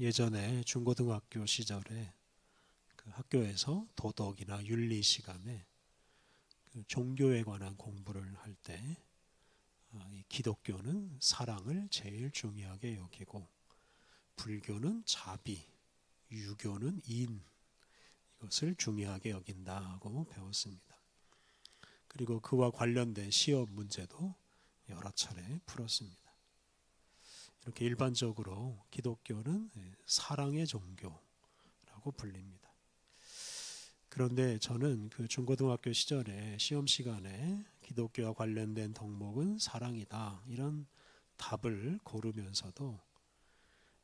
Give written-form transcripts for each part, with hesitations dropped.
예전에 중고등학교 시절에 그 학교에서 도덕이나 윤리 시간에 그 종교에 관한 공부를 할 때 이 기독교는 사랑을 제일 중요하게 여기고 불교는 자비, 유교는 인, 이것을 중요하게 여긴다고 배웠습니다. 그리고 그와 관련된 시험 문제도 여러 차례 풀었습니다. 이렇게 일반적으로 기독교는 사랑의 종교라고 불립니다. 그런데 저는 그 중고등학교 시절에 시험 시간에 기독교와 관련된 덕목은 사랑이다, 이런 답을 고르면서도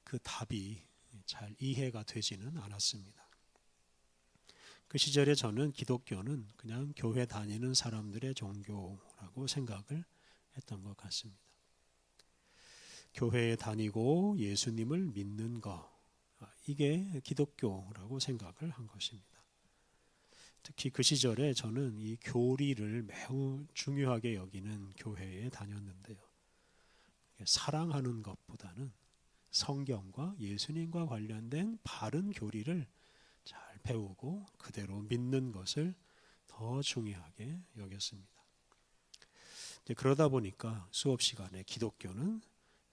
그 답이 잘 이해가 되지는 않았습니다. 그 시절에 저는 기독교는 그냥 교회 다니는 사람들의 종교라고 생각을 했던 것 같습니다. 교회에 다니고 예수님을 믿는 것, 이게 기독교라고 생각을 한 것입니다. 특히 그 시절에 저는 이 교리를 매우 중요하게 여기는 교회에 다녔는데요. 사랑하는 것보다는 성경과 예수님과 관련된 바른 교리를 잘 배우고 그대로 믿는 것을 더 중요하게 여겼습니다. 그러다 보니까 수업 시간에 기독교는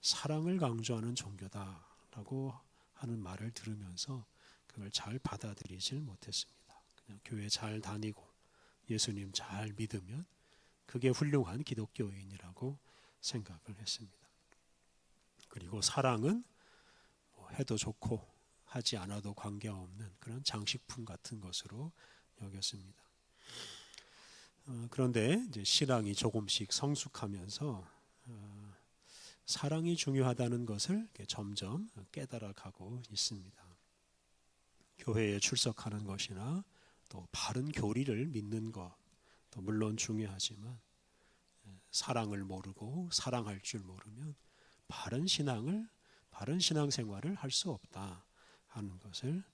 사랑을 강조하는 종교다라고 하는 말을 들으면서 그걸 잘 받아들이질 못했습니다. 그냥 교회 잘 다니고 예수님 잘 믿으면 그게 훌륭한 기독교인이라고 생각을 했습니다. 그리고 사랑은 해도 좋고 하지 않아도 관계없는 그런 장식품 같은 것으로 여겼습니다. 그런데 이제 신앙이 조금씩 성숙하면서 사랑이 중요하다는 것을 점점 깨달아가고 있습니다. 교회에 출석하는 것이나 또 바른 교리를 믿는 것, 또 물론 중요하지만 사랑을 모르고 사랑할 줄 모르면 바른 신앙생활을 할 수 없다 하는 것을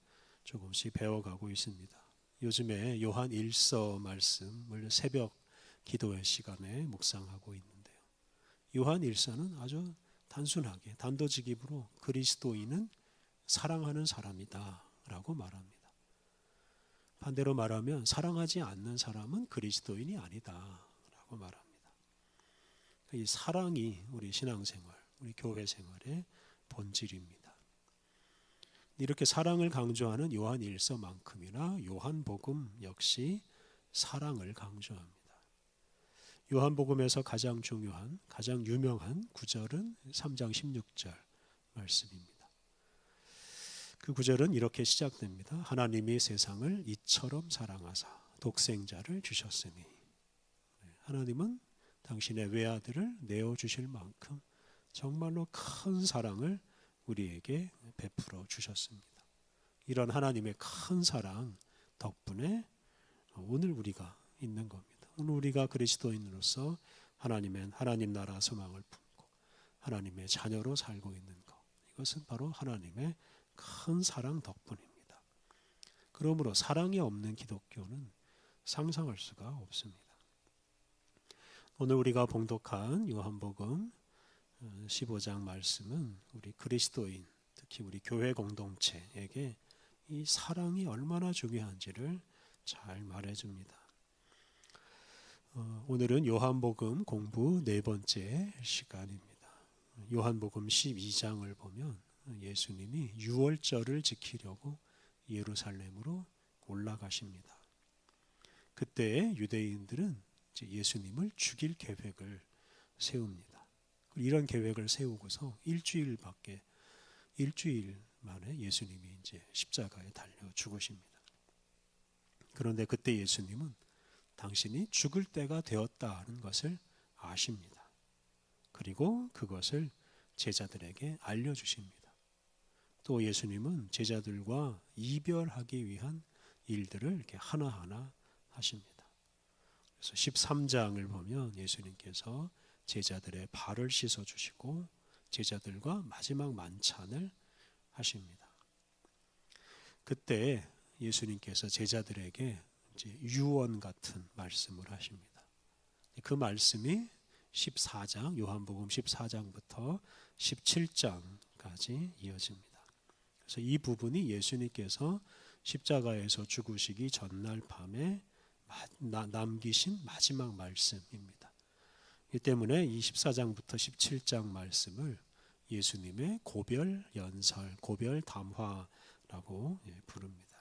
조금씩 배워가고 있습니다. 요즘에 요한 1서 말씀을 새벽 기도의 시간에 묵상하고 있는데요. 요한 1서는 아주 단순하게 단도직입으로 그리스도인은 사랑하는 사람이다 라고 말합니다. 반대로 말하면 사랑하지 않는 사람은 그리스도인이 아니다 라고 말합니다. 이 사랑이 우리 신앙생활, 우리 교회 생활의 본질입니다. 이렇게 사랑을 강조하는 요한 1서만큼이나 요한복음 역시 사랑을 강조합니다. 요한복음에서 가장 중요한, 가장 유명한 구절은 3장 16절 말씀입니다. 그 구절은 이렇게 시작됩니다. 하나님이 세상을 이처럼 사랑하사 독생자를 주셨으니, 하나님은 당신의 외아들을 내어주실 만큼 정말로 큰 사랑을 우리에게 베풀어 주셨습니다. 이런 하나님의 큰 사랑 덕분에 오늘 우리가 있는 겁니다. 오늘 우리가 그리스도인으로서 하나님 나라 소망을 품고 하나님의 자녀로 살고 있는 것, 이것은 바로 하나님의 큰 사랑 덕분입니다. 그러므로 사랑이 없는 기독교는 상상할 수가 없습니다. 오늘 우리가 봉독한 요한복음 15장 말씀은 우리 그리스도인, 특히 우리 교회 공동체에게 이 사랑이 얼마나 중요한지를 잘 말해줍니다. 오늘은 요한복음 공부 네 번째 시간입니다. 요한복음 12장을 보면 예수님이 유월절을 지키려고 예루살렘으로 올라가십니다. 그때 유대인들은 예수님을 죽일 계획을 세웁니다. 이런 계획을 세우고서 일주일 만에 예수님이 이제 십자가에 달려 죽으십니다. 그런데 그때 예수님은 당신이 죽을 때가 되었다는 것을 아십니다. 그리고 그것을 제자들에게 알려주십니다. 또 예수님은 제자들과 이별하기 위한 일들을 이렇게 하나하나 하십니다. 그래서 13장을 보면 예수님께서 제자들의 발을 씻어주시고 제자들과 마지막 만찬을 하십니다. 그때 예수님께서 제자들에게 이제 유언 같은 말씀을 하십니다. 그 말씀이 14장, 요한복음 14장부터 17장까지 이어집니다. 그래서 이 부분이 예수님께서 십자가에서 죽으시기 전날 밤에 남기신 마지막 말씀입니다. 이 때문에 이 14장부터 17장 말씀을 예수님의 고별 연설, 고별 담화라고 부릅니다.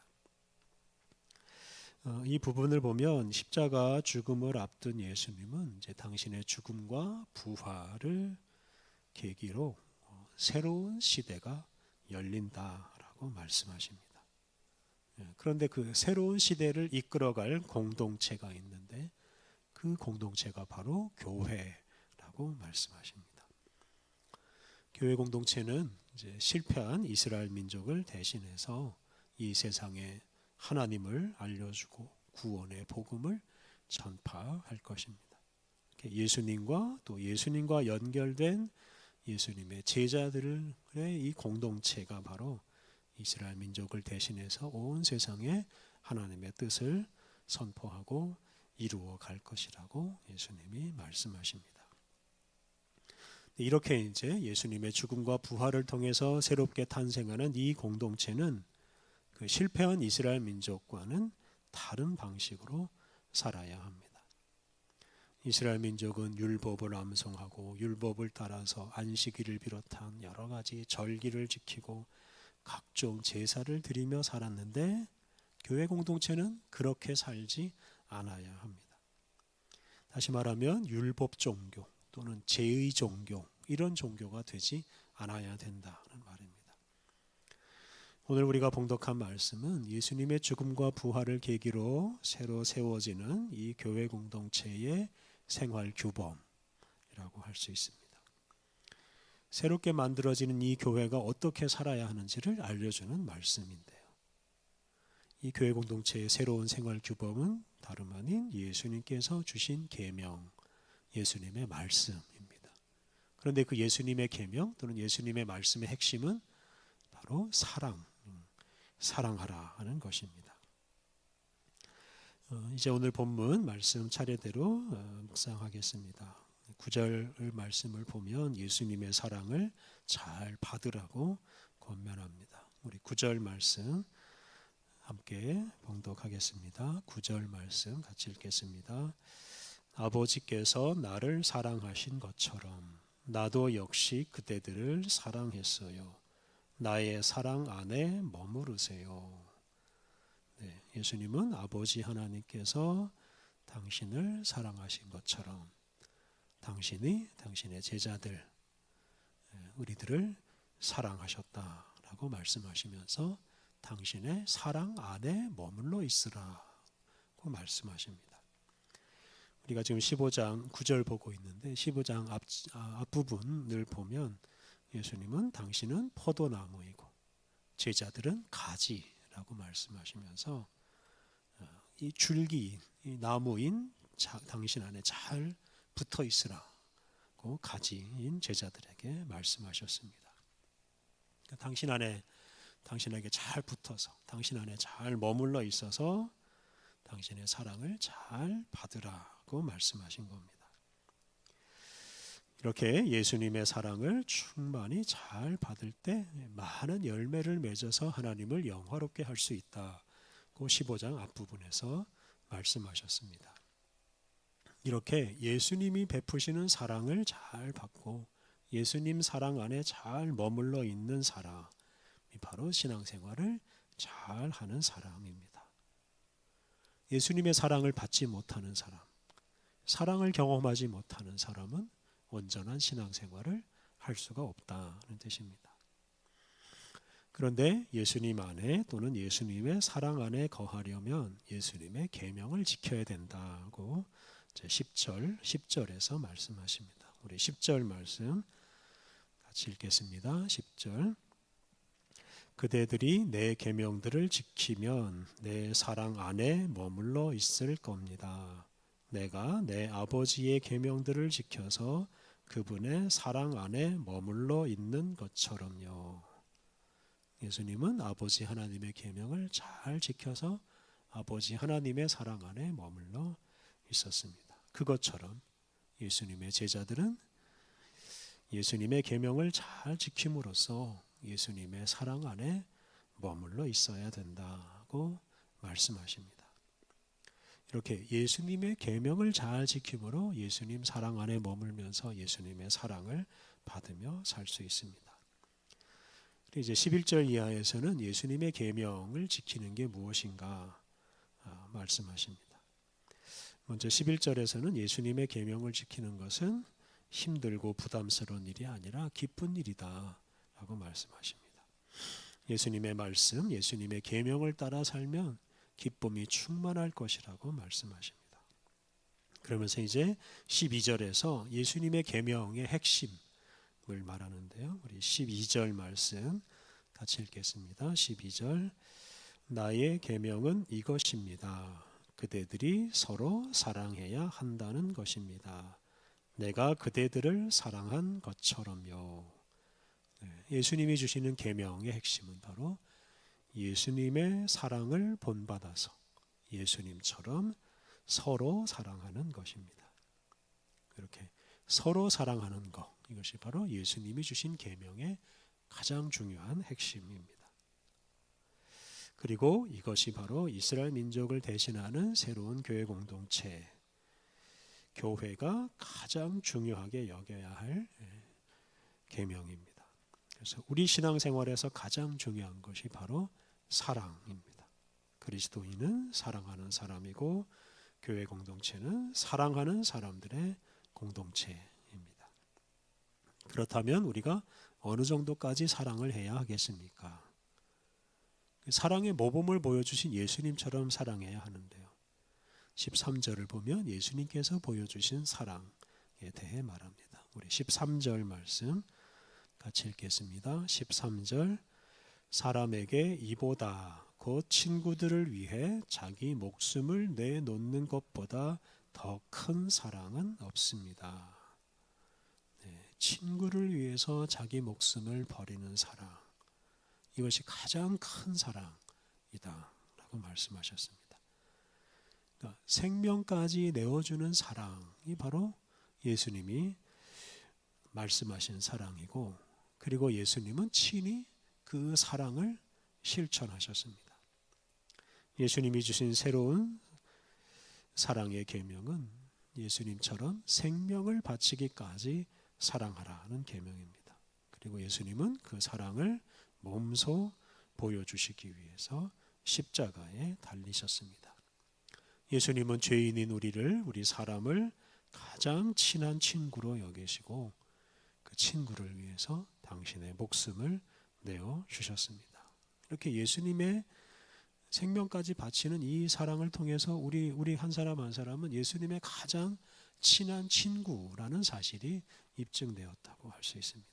이 부분을 보면 십자가 죽음을 앞둔 예수님은 이제 당신의 죽음과 부활을 계기로 새로운 시대가 열린다라고 말씀하십니다. 그런데 그 새로운 시대를 이끌어갈 공동체가 있는데 그 공동체가 바로 교회라고 말씀하십니다. 교회 공동체는 이제 실패한 이스라엘 민족을 대신해서 이 세상에 하나님을 알려주고 구원의 복음을 전파할 것입니다. 예수님과 또 예수님과 연결된 예수님의 제자들의 이 공동체가 바로 이스라엘 민족을 대신해서 온 세상에 하나님의 뜻을 선포하고 이루어 갈 것이라고 예수님이 말씀하십니다. 이렇게 이제 예수님의 죽음과 부활을 통해서 새롭게 탄생하는 이 공동체는 그 실패한 이스라엘 민족과는 다른 방식으로 살아야 합니다. 이스라엘 민족은 율법을 암송하고 율법을 따라서 안식일을 비롯한 여러 가지 절기를 지키고 각종 제사를 드리며 살았는데 교회 공동체는 그렇게 살지 않아야 합니다. 다시 말하면 율법 종교 또는 제의 종교, 이런 종교가 되지 않아야 된다는 말입니다. 오늘 우리가 봉독한 말씀은 예수님의 죽음과 부활을 계기로 새로 세워지는 이 교회 공동체의 생활 규범이라고 할 수 있습니다. 새롭게 만들어지는 이 교회가 어떻게 살아야 하는지를 알려주는 말씀인데요. 이 교회 공동체의 새로운 생활 규범은 다름 아닌 예수님께서 주신 계명, 예수님의 말씀입니다. 그런데 그 예수님의 계명 또는 예수님의 말씀의 핵심은 바로 사랑하라 하는 것입니다. 이제 오늘 본문 말씀 차례대로 묵상하겠습니다. 9절 말씀을 보면 예수님의 사랑을 잘 받으라고 권면합니다. 우리 9절 말씀 함께 봉독하겠습니다. 9절 말씀 같이 읽겠습니다. 아버지께서 나를 사랑하신 것처럼 나도 역시 그대들을 사랑했어요. 나의 사랑 안에 머무르세요. 네, 예수님은 아버지 하나님께서 당신을 사랑하신 것처럼 당신이 당신의 제자들, 우리들을 사랑하셨다라고 말씀하시면서 당신의 사랑 안에 머물러 있으라고 말씀하십니다. 우리가 지금 15장 9절 보고 있는데 15장 앞부분을 보면 예수님은 당신은 포도나무이고 제자들은 가지라고 말씀하시면서 이 줄기, 이 나무인 당신 안에 잘 붙어 있으라고 가지인 제자들에게 말씀하셨습니다. 그러니까 당신 안에 당신에게 잘 붙어서 당신 안에 잘 머물러 있어서 당신의 사랑을 잘 받으라고 말씀하신 겁니다. 이렇게 예수님의 사랑을 충만히 잘 받을 때 많은 열매를 맺어서 하나님을 영화롭게 할 수 있다고 15장 앞부분에서 말씀하셨습니다. 이렇게 예수님이 베푸시는 사랑을 잘 받고 예수님 사랑 안에 잘 머물러 있는 사람이 바로 신앙생활을 잘 하는 사람입니다. 예수님의 사랑을 받지 못하는 사람, 사랑을 경험하지 못하는 사람은 온전한 신앙생활을 할 수가 없다는 뜻입니다. 그런데 예수님 안에 또는 예수님의 사랑 안에 거하려면 예수님의 계명을 지켜야 된다고 10절에서 말씀하십니다. 우리 10절 말씀 같이 읽겠습니다. 10절. 그대들이 내 계명들을 지키면 내 사랑 안에 머물러 있을 겁니다. 내가 내 아버지의 계명들을 지켜서 그분의 사랑 안에 머물러 있는 것처럼요. 예수님은 아버지 하나님의 계명을 잘 지켜서 아버지 하나님의 사랑 안에 머물러 있었습니다. 그것처럼 예수님의 제자들은 예수님의 계명을 잘 지킴으로써 예수님의 사랑 안에 머물러 있어야 된다고 말씀하십니다. 이렇게 예수님의 계명을 잘 지킴으로 예수님 사랑 안에 머물면서 예수님의 사랑을 받으며 살 수 있습니다. 이제 11절 이하에서는 예수님의 계명을 지키는 게 무엇인가 말씀하십니다. 먼저 11절에서는 예수님의 계명을 지키는 것은 힘들고 부담스러운 일이 아니라 기쁜 일이다 라고 말씀하십니다. 예수님의 말씀, 예수님의 계명을 따라 살면 기쁨이 충만할 것이라고 말씀하십니다. 그러면서 이제 12절에서 예수님의 계명의 핵심을 말하는데요. 우리 12절 말씀 같이 읽겠습니다. 12절 나의 계명은 이것입니다. 그대들이 서로 사랑해야 한다는 것입니다. 내가 그대들을 사랑한 것처럼요. 예수님이 주시는 계명의 핵심은 바로 예수님의 사랑을 본받아서 예수님처럼 서로 사랑하는 것입니다. 이렇게 서로 사랑하는 것, 이것이 바로 예수님이 주신 계명의 가장 중요한 핵심입니다. 그리고 이것이 바로 이스라엘 민족을 대신하는 새로운 교회 공동체, 교회가 가장 중요하게 여겨야 할 계명입니다. 그래서 우리 신앙생활에서 가장 중요한 것이 바로 사랑입니다. 그리스도인은 사랑하는 사람이고 교회 공동체는 사랑하는 사람들의 공동체입니다. 그렇다면 우리가 어느 정도까지 사랑을 해야 하겠습니까? 사랑의 모범을 보여주신 예수님처럼 사랑해야 하는데요. 13절을 보면 예수님께서 보여주신 사랑에 대해 말합니다. 우리 13절 말씀 같이 읽겠습니다. 13절 사람에게 이보다 곧 친구들을 위해 자기 목숨을 내놓는 것보다 더 큰 사랑은 없습니다. 친구를 위해서 자기 목숨을 버리는 사랑, 이것이 가장 큰 사랑이다 라고 말씀하셨습니다. 그러니까 생명까지 내어주는 사랑이 바로 예수님이 말씀하신 사랑이고, 그리고 예수님은 친히 그 사랑을 실천하셨습니다. 예수님이 주신 새로운 사랑의 계명은 예수님처럼 생명을 바치기까지 사랑하라는 계명입니다. 그리고 예수님은 그 사랑을 몸소 보여주시기 위해서 십자가에 달리셨습니다. 예수님은 죄인인 우리 사람을 가장 친한 친구로 여기시고 그 친구를 위해서 당신의 목숨을 내어 주셨습니다. 이렇게 예수님의 생명까지 바치는 이 사랑을 통해서 우리 한 사람 한 사람은 예수님의 가장 친한 친구라는 사실이 입증되었다고 할 수 있습니다.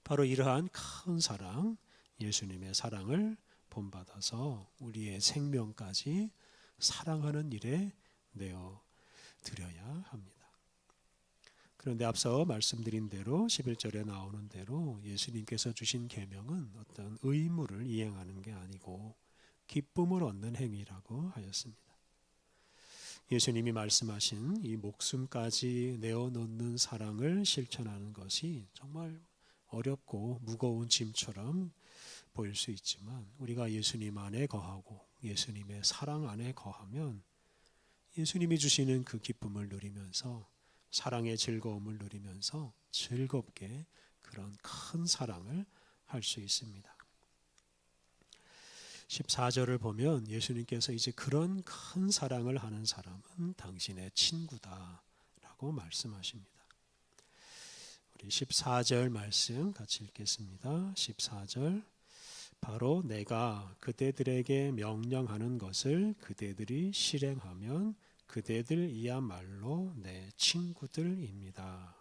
바로 이러한 큰 사랑, 예수님의 사랑을 본받아서 우리의 생명까지 사랑하는 일에 내어 드려야 합니다. 그런데 앞서 말씀드린 대로 11절에 나오는 대로 예수님께서 주신 계명은 어떤 의무를 이행하는 게 아니고 기쁨을 얻는 행위라고 하였습니다. 예수님이 말씀하신 이 목숨까지 내어놓는 사랑을 실천하는 것이 정말 어렵고 무거운 짐처럼 보일 수 있지만, 우리가 예수님 안에 거하고 예수님의 사랑 안에 거하면 예수님이 주시는 그 기쁨을 누리면서 사랑의 즐거움을 누리면서 즐겁게 그런 큰 사랑을 할 수 있습니다. 14절을 보면 예수님께서 이제 그런 큰 사랑을 하는 사람은 당신의 친구다라고 말씀하십니다. 우리 14절 말씀 같이 읽겠습니다. 14절 바로 내가 그대들에게 명령하는 것을 그대들이 실행하면 그대들이야말로 내 친구들입니다.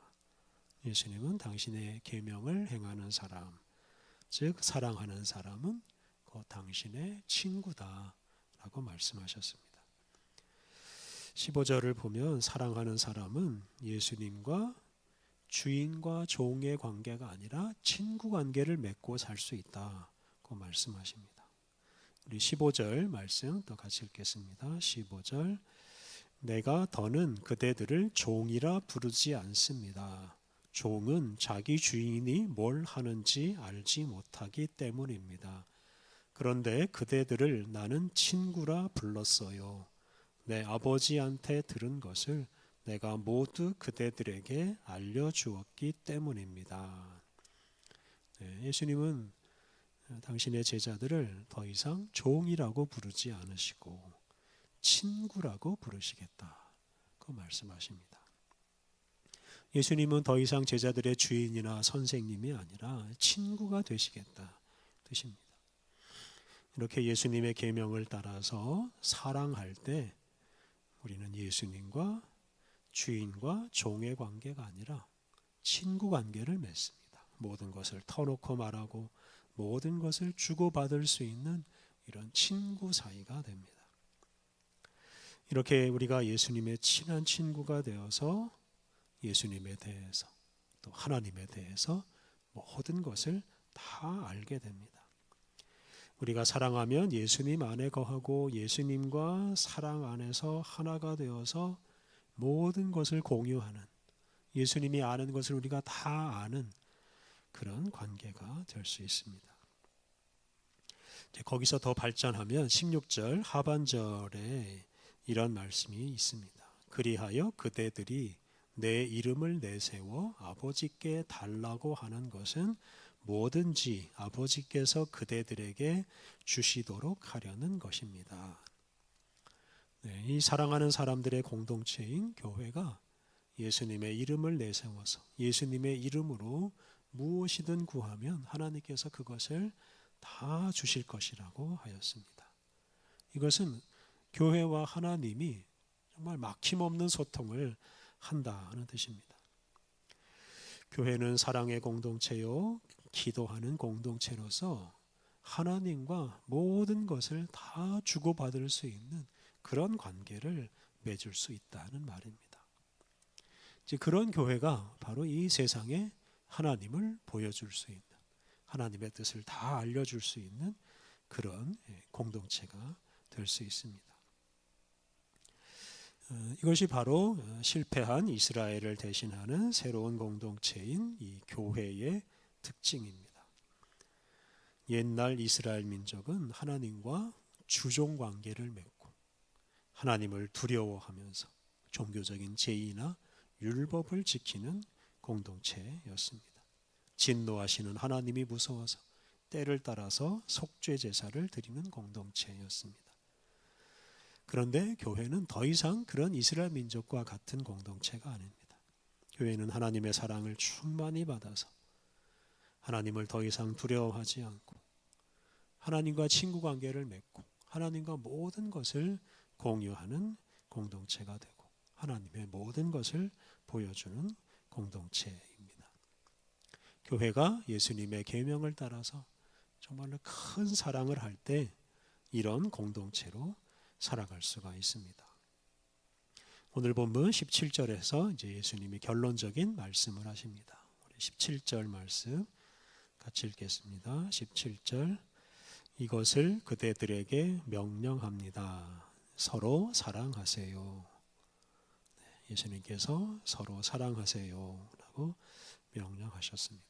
예수님은 당신의 계명을 행하는 사람, 즉 사랑하는 사람은 곧 당신의 친구다라고 말씀하셨습니다. 15절을 보면 사랑하는 사람은 예수님과 주인과 종의 관계가 아니라 친구 관계를 맺고 살 수 있다고 말씀하십니다. 우리 15절 말씀 또 같이 읽겠습니다. 15절 내가 더는 그대들을 종이라 부르지 않습니다. 종은 자기 주인이 뭘 하는지 알지 못하기 때문입니다. 그런데 그대들을 나는 친구라 불렀어요. 내 아버지한테 들은 것을 내가 모두 그대들에게 알려주었기 때문입니다. 네, 예수님은 당신의 제자들을 더 이상 종이라고 부르지 않으시고 친구라고 부르시겠다고 말씀하십니다. 예수님은 더 이상 제자들의 주인이나 선생님이 아니라 친구가 되시겠다 뜻입니다. 이렇게 예수님의 계명을 따라서 사랑할 때 우리는 예수님과 주인과 종의 관계가 아니라 친구 관계를 맺습니다. 모든 것을 터놓고 말하고 모든 것을 주고받을 수 있는 이런 친구 사이가 됩니다. 이렇게 우리가 예수님의 친한 친구가 되어서 예수님에 대해서 또 하나님에 대해서 모든 것을 다 알게 됩니다. 우리가 사랑하면 예수님 안에 거하고 예수님과 사랑 안에서 하나가 되어서 모든 것을 공유하는, 예수님이 아는 것을 우리가 다 아는 그런 관계가 될 수 있습니다. 거기서 더 발전하면 16절 하반절에 이런 말씀이 있습니다. 그리하여 그대들이 내 이름을 내세워 아버지께 달라고 하는 것은 뭐든지 아버지께서 그대들에게 주시도록 하려는 것입니다. 네, 이 사랑하는 사람들의 공동체인 교회가 예수님의 이름을 내세워서 예수님의 이름으로 무엇이든 구하면 하나님께서 그것을 다 주실 것이라고 하였습니다. 이것은 교회와 하나님이 정말 막힘없는 소통을 한다는 뜻입니다. 교회는 사랑의 공동체요, 기도하는 공동체로서 하나님과 모든 것을 다 주고받을 수 있는 그런 관계를 맺을 수 있다는 말입니다. 이제 그런 교회가 바로 이 세상에 하나님을 보여줄 수 있는, 하나님의 뜻을 다 알려줄 수 있는 그런 공동체가 될 수 있습니다. 이것이 바로 실패한 이스라엘을 대신하는 새로운 공동체인 이 교회의 특징입니다. 옛날 이스라엘 민족은 하나님과 주종 관계를 맺고 하나님을 두려워하면서 종교적인 제의나 율법을 지키는 공동체였습니다. 진노하시는 하나님이 무서워서 때를 따라서 속죄 제사를 드리는 공동체였습니다. 그런데 교회는 더 이상 그런 이스라엘 민족과 같은 공동체가 아닙니다. 교회는 하나님의 사랑을 충만히 받아서 하나님을 더 이상 두려워하지 않고 하나님과 친구 관계를 맺고 하나님과 모든 것을 공유하는 공동체가 되고 하나님의 모든 것을 보여주는 공동체입니다. 교회가 예수님의 계명을 따라서 정말로 큰 사랑을 할 때 이런 공동체로 살아갈 수가 있습니다. 오늘 본문 17절에서 이제 예수님이 결론적인 말씀을 하십니다. 우리 17절 말씀 같이 읽겠습니다. 17절 이것을 그대들에게 명령합니다. 서로 사랑하세요. 예수님께서 서로 사랑하세요 라고 명령하셨습니다.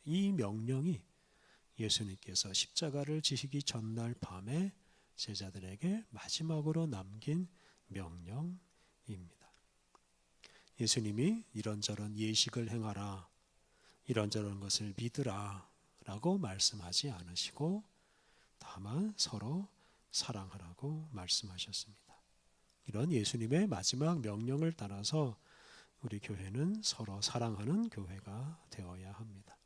이 명령이 예수님께서 십자가를 지시기 전날 밤에 제자들에게 마지막으로 남긴 명령입니다. 예수님이 이런저런 예식을 행하라, 이런저런 것을 믿으라 라고 말씀하지 않으시고 다만 서로 사랑하라고 말씀하셨습니다. 이런 예수님의 마지막 명령을 따라서 우리 교회는 서로 사랑하는 교회가 되어야 합니다.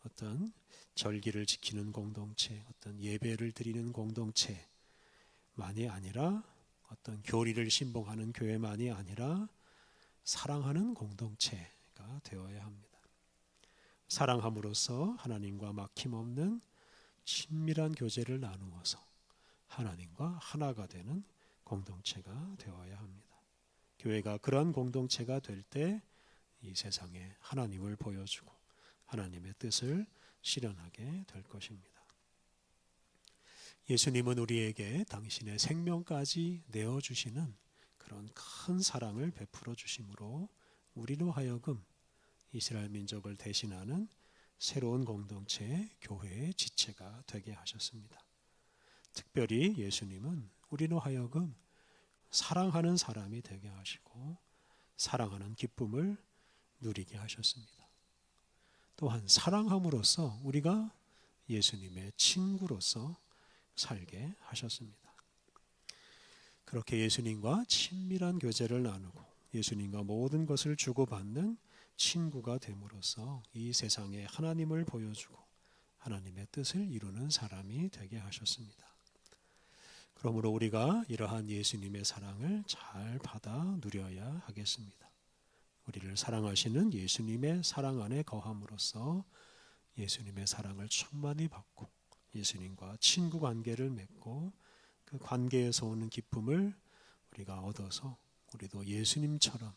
어떤 절기를 지키는 공동체, 어떤 예배를 드리는 공동체만이 아니라 어떤 교리를 신봉하는 교회만이 아니라 사랑하는 공동체가 되어야 합니다. 사랑함으로써 하나님과 막힘없는 친밀한 교제를 나누어서 하나님과 하나가 되는 공동체가 되어야 합니다. 교회가 그러한 공동체가 될 때 이 세상에 하나님을 보여주고 하나님의 뜻을 실현하게 될 것입니다. 예수님은 우리에게 당신의 생명까지 내어주시는 그런 큰 사랑을 베풀어 주심으로 우리로 하여금 이스라엘 민족을 대신하는 새로운 공동체, 교회의 지체가 되게 하셨습니다. 특별히 예수님은 우리로 하여금 사랑하는 사람이 되게 하시고 사랑하는 기쁨을 누리게 하셨습니다. 또한 사랑함으로써 우리가 예수님의 친구로서 살게 하셨습니다. 그렇게 예수님과 친밀한 교제를 나누고 예수님과 모든 것을 주고받는 친구가 됨으로써 이 세상에 하나님을 보여주고 하나님의 뜻을 이루는 사람이 되게 하셨습니다. 그러므로 우리가 이러한 예수님의 사랑을 잘 받아 누려야 하겠습니다. 우리를 사랑하시는 예수님의 사랑 안에 거함으로써 예수님의 사랑을 충만히 받고 예수님과 친구 관계를 맺고 그 관계에서 오는 기쁨을 우리가 얻어서 우리도 예수님처럼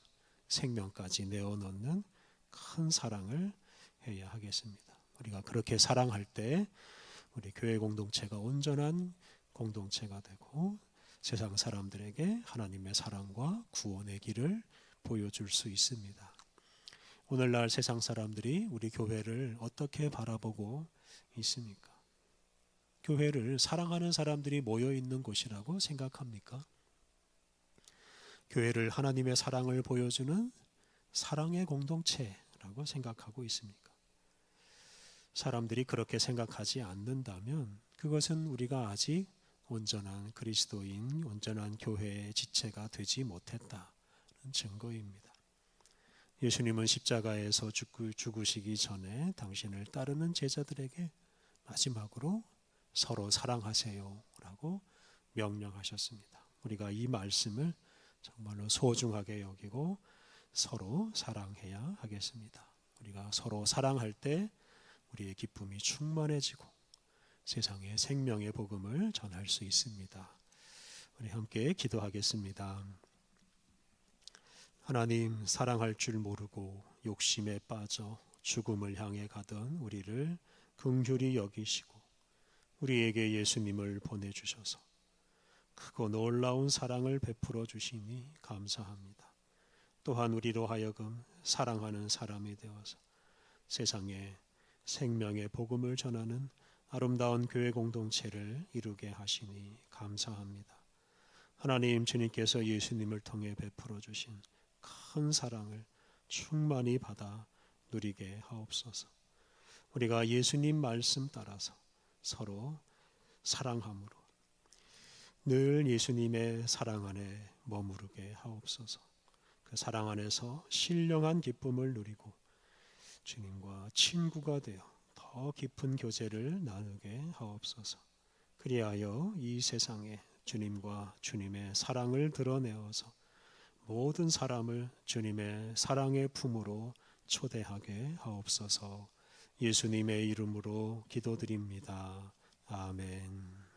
생명까지 내어놓는 큰 사랑을 해야 하겠습니다. 우리가 그렇게 사랑할 때 우리 교회 공동체가 온전한 공동체가 되고 세상 사람들에게 하나님의 사랑과 구원의 길을 보여줄 수 있습니다. 오늘날 세상 사람들이 우리 교회를 어떻게 바라보고 있습니까? 교회를 사랑하는 사람들이 모여 있는 곳이라고 생각합니까? 교회를 하나님의 사랑을 보여주는 사랑의 공동체라고 생각하고 있습니까? 사람들이 그렇게 생각하지 않는다면 그것은 우리가 아직 온전한 그리스도인, 온전한 교회의 지체가 되지 못했다는 증거입니다. 예수님은 십자가에서 죽으시기 전에 당신을 따르는 제자들에게 마지막으로 서로 사랑하세요 라고 명령하셨습니다. 우리가 이 말씀을 정말로 소중하게 여기고 서로 사랑해야 하겠습니다. 우리가 서로 사랑할 때 우리의 기쁨이 충만해지고 세상에 생명의 복음을 전할 수 있습니다. 우리 함께 기도하겠습니다. 하나님, 사랑할 줄 모르고 욕심에 빠져 죽음을 향해 가던 우리를 긍휼히 여기시고 우리에게 예수님을 보내주셔서 크고 놀라운 사랑을 베풀어 주시니 감사합니다. 또한 우리로 하여금 사랑하는 사람이 되어서 세상에 생명의 복음을 전하는 아름다운 교회 공동체를 이루게 하시니 감사합니다. 하나님, 주님께서 예수님을 통해 베풀어 주신 큰 사랑을 충만히 받아 누리게 하옵소서. 우리가 예수님 말씀 따라서 서로 사랑함으로 늘 예수님의 사랑 안에 머무르게 하옵소서. 그 사랑 안에서 신령한 기쁨을 누리고 주님과 친구가 되어 더 깊은 교제를 나누게 하옵소서. 그리하여 이 세상에 주님과 주님의 사랑을 드러내어서 모든 사람을 주님의 사랑의 품으로 초대하게 하옵소서. 예수님의 이름으로 기도드립니다. 아멘.